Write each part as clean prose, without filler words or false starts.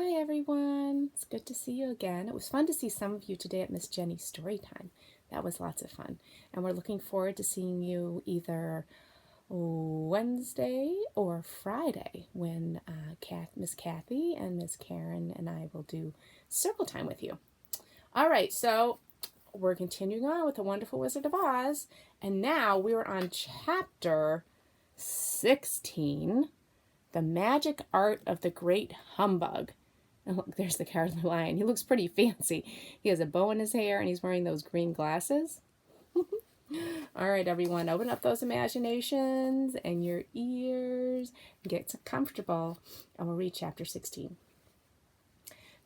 Hi everyone, it's good to see you again. It was fun to see some of you today at Miss Jenny's Storytime. That was lots of fun. And we're looking forward to seeing you either Wednesday or Friday when Miss Kathy and Miss Karen and I will do circle time with you. All right, so we're continuing on with The Wonderful Wizard of Oz. And now we're on chapter 16, The Magic Art of the Great Humbug. And look, there's the Cowardly Lion. He looks pretty fancy. He has a bow in his hair and he's wearing those green glasses. All right, everyone, open up those imaginations and your ears and get comfortable, and we'll read chapter 16.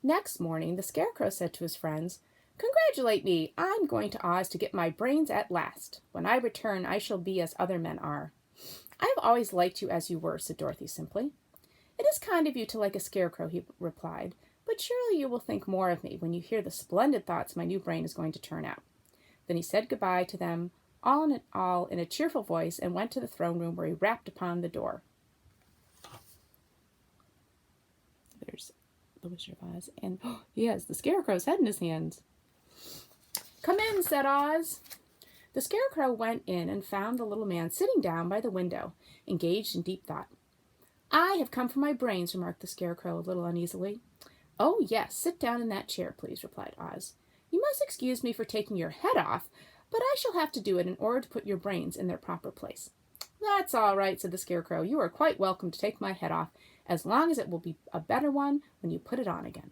Next morning, the Scarecrow said to his friends, "Congratulate me! I'm going to Oz to get my brains at last. When I return, I shall be as other men are." "I have always liked you as you were," said Dorothy simply. "It is kind of you to like a scarecrow," he replied, "but surely you will think more of me when you hear the splendid thoughts my new brain is going to turn out." Then he said goodbye to them, all in a cheerful voice, and went to the throne room where he rapped upon the door. There's the Wizard of Oz, and he has the Scarecrow's head in his hands. "Come in," said Oz. The Scarecrow went in and found the little man sitting down by the window, engaged in deep thought. "I have come for my brains," remarked the Scarecrow a little uneasily. "Oh, yes, sit down in that chair, please," replied Oz. "You must excuse me for taking your head off, but I shall have to do it in order to put your brains in their proper place." "That's all right," said the Scarecrow. "You are quite welcome to take my head off, as long as it will be a better one when you put it on again."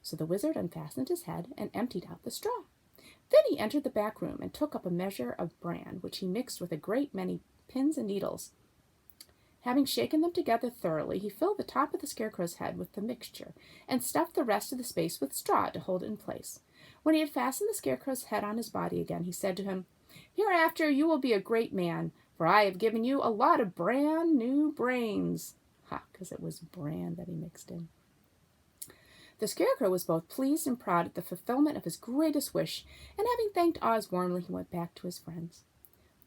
So the Wizard unfastened his head and emptied out the straw. Then he entered the back room and took up a measure of bran, which he mixed with a great many pins and needles. Having shaken them together thoroughly, he filled the top of the Scarecrow's head with the mixture, and stuffed the rest of the space with straw to hold it in place. When he had fastened the Scarecrow's head on his body again, he said to him, "Hereafter you will be a great man, for I have given you a lot of brand new brains." Because it was bran that he mixed in. The Scarecrow was both pleased and proud at the fulfillment of his greatest wish, and having thanked Oz warmly, he went back to his friends.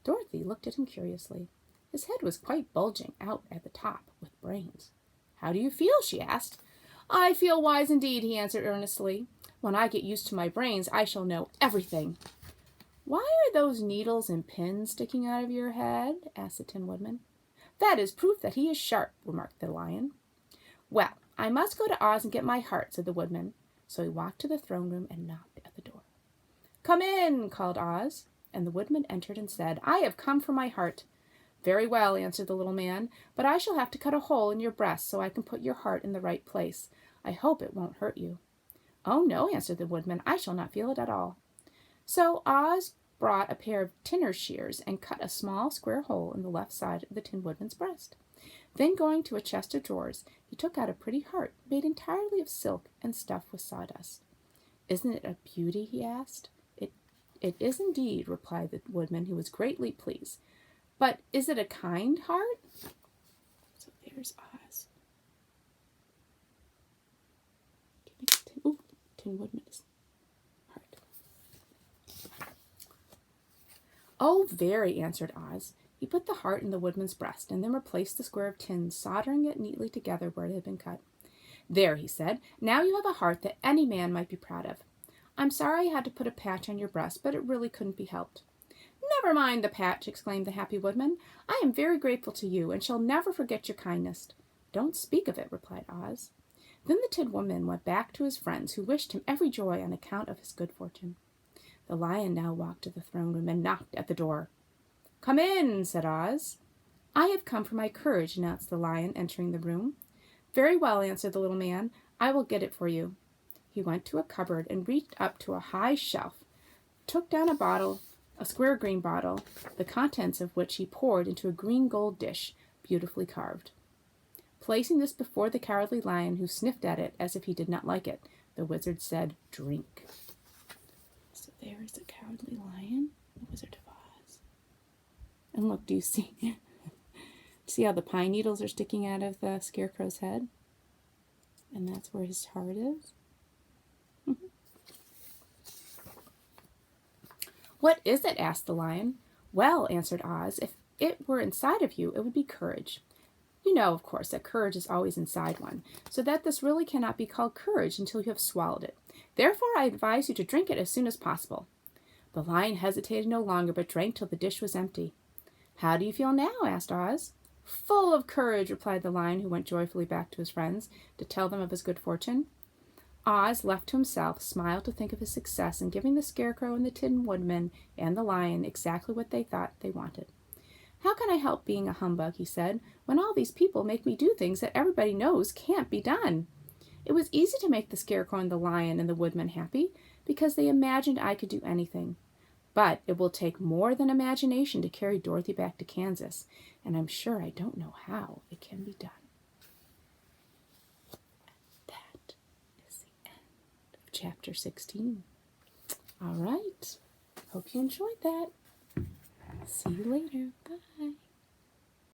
Dorothy looked at him curiously. His head was quite bulging out at the top with brains. "How do you feel?" she asked. "I feel wise indeed," he answered earnestly. "When I get used to my brains, I shall know everything." "Why are those needles and pins sticking out of your head?" asked the Tin Woodman. "That is proof that he is sharp," remarked the Lion. "Well, I must go to Oz and get my heart," said the Woodman. So he walked to the throne room and knocked at the door. "Come in," called Oz, and the Woodman entered and said, "I have come for my heart." "Very well," answered the little man, "but I shall have to cut a hole in your breast so I can put your heart in the right place. I hope it won't hurt you." "Oh, no," answered the Woodman, "I shall not feel it at all." So Oz brought a pair of tinner's shears and cut a small square hole in the left side of the Tin Woodman's breast. Then, going to a chest of drawers, he took out a pretty heart made entirely of silk and stuffed with sawdust. "Isn't it a beauty?" he asked. It is indeed," replied the Woodman, who was greatly pleased. "But is it a kind heart?" So there's Oz. Tin Woodman's heart. "Oh, very," answered Oz. He put the heart in the Woodman's breast, and then replaced the square of tin, soldering it neatly together where it had been cut. "There," he said, "now you have a heart that any man might be proud of. I'm sorry I had to put a patch on your breast, but it really couldn't be helped." "Never mind the patch," exclaimed the happy Woodman. "I am very grateful to you, and shall never forget your kindness." "Don't speak of it," replied Oz. Then the Tin Woodman went back to his friends, who wished him every joy on account of his good fortune. The Lion now walked to the throne room and knocked at the door. "Come in," said Oz. "I have come for my courage," announced the Lion, entering the room. "Very well," answered the little man. "I will get it for you." He went to a cupboard and reached up to a high shelf, took down a square green bottle, the contents of which he poured into a green gold dish, beautifully carved. Placing this before the Cowardly Lion, who sniffed at it as if he did not like it, the Wizard said, "Drink." So there is the Cowardly Lion, the Wizard of Oz. And look, do you see? See how the pine needles are sticking out of the Scarecrow's head? And that's where his heart is. "What is it?" asked the Lion. "Well," answered Oz, "if it were inside of you, it would be courage. You know, of course, that courage is always inside one, so that this really cannot be called courage until you have swallowed it. Therefore, I advise you to drink it as soon as possible." The lion hesitated no longer, but drank till the dish was empty. "How do you feel now?" asked Oz. "Full of courage," replied the lion, who went joyfully back to his friends to tell them of his good fortune. Oz, left to himself, smiled to think of his success in giving the Scarecrow and the Tin Woodman and the lion exactly what they thought they wanted. "How can I help being a humbug," he said, "when all these people make me do things that everybody knows can't be done?" It was easy to make the Scarecrow and the lion and the Woodman happy, because they imagined I could do anything. But it will take more than imagination to carry Dorothy back to Kansas, and I'm sure I don't know how it can be done. That is the end of Chapter 16. All right. Hope you enjoyed that. See you later. Bye.